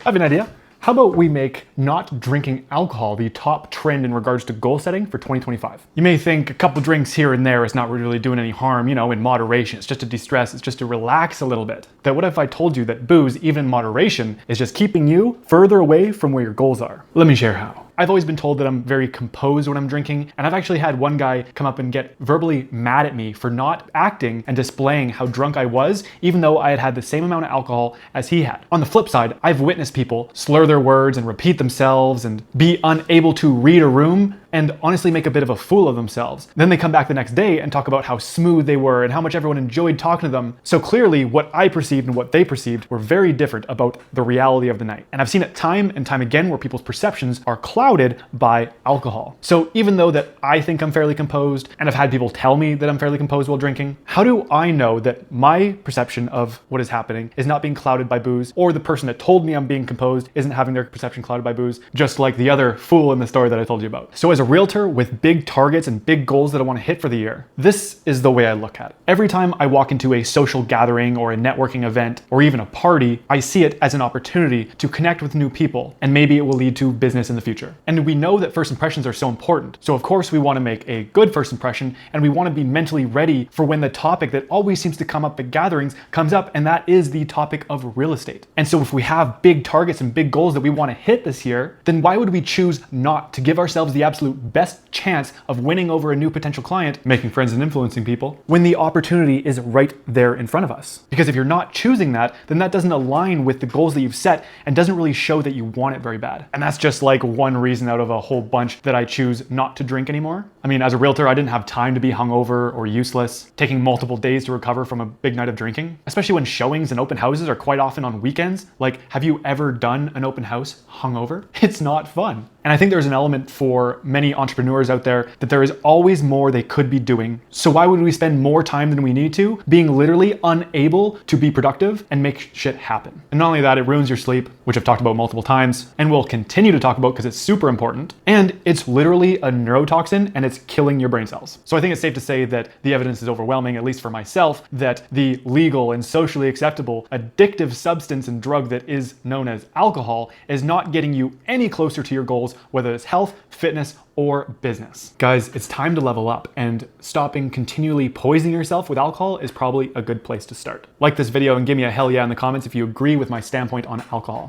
I have an idea. How about we make not drinking alcohol the top trend in regards to goal setting for 2025? You may think a couple drinks here and there is not really doing any harm, in moderation. It's just to de-stress, it's just to relax a little bit. But what if I told you that booze, even in moderation, is just keeping you further away from where your goals are? Let me share how. I've always been told that I'm very composed when I'm drinking, and I've actually had one guy come up and get verbally mad at me for not acting and displaying how drunk I was, even though I had had the same amount of alcohol as he had. On the flip side, I've witnessed people slur their words and repeat themselves and be unable to read a room and honestly make a bit of a fool of themselves. Then they come back the next day and talk about how smooth they were and how much everyone enjoyed talking to them. So clearly what I perceived and what they perceived were very different about the reality of the night. And I've seen it time and time again where people's perceptions are clouded by alcohol. So even though that I think I'm fairly composed, and I've had people tell me that I'm fairly composed while drinking, how do I know that my perception of what is happening is not being clouded by booze, or the person that told me I'm being composed isn't having their perception clouded by booze, just like the other fool in the story that I told you about? So as a realtor with big targets and big goals that I want to hit for the year, this is the way I look at it. Every time I walk into a social gathering or a networking event or even a party, I see it as an opportunity to connect with new people, and maybe it will lead to business in the future. And we know that first impressions are so important. So of course we want to make a good first impression, and we want to be mentally ready for when the topic that always seems to come up at gatherings comes up, and that is the topic of real estate. And so if we have big targets and big goals that we want to hit this year, then why would we choose not to give ourselves the absolute best chance of winning over a new potential client, making friends and influencing people, when the opportunity is right there in front of us? Because if you're not choosing that, then that doesn't align with the goals that you've set and doesn't really show that you want it very bad. And that's just like one reason out of a whole bunch that I choose not to drink anymore. I mean, as a realtor, I didn't have time to be hungover or useless, taking multiple days to recover from a big night of drinking, especially when showings and open houses are quite often on weekends. Like, have you ever done an open house hungover? It's not fun. And I think there's an element for many entrepreneurs out there that there is always more they could be doing. So why would we spend more time than we need to being literally unable to be productive and make shit happen? And not only that, it ruins your sleep, which I've talked about multiple times and will continue to talk about because it's super important. And it's literally a neurotoxin and it's killing your brain cells. So I think it's safe to say that the evidence is overwhelming, at least for myself, that the legal and socially acceptable addictive substance and drug that is known as alcohol is not getting you any closer to your goals, whether it's health, fitness, or business. Guys, it's time to level up, and stopping continually poisoning yourself with alcohol is probably a good place to start. Like this video and give me a hell yeah in the comments if you agree with my standpoint on alcohol.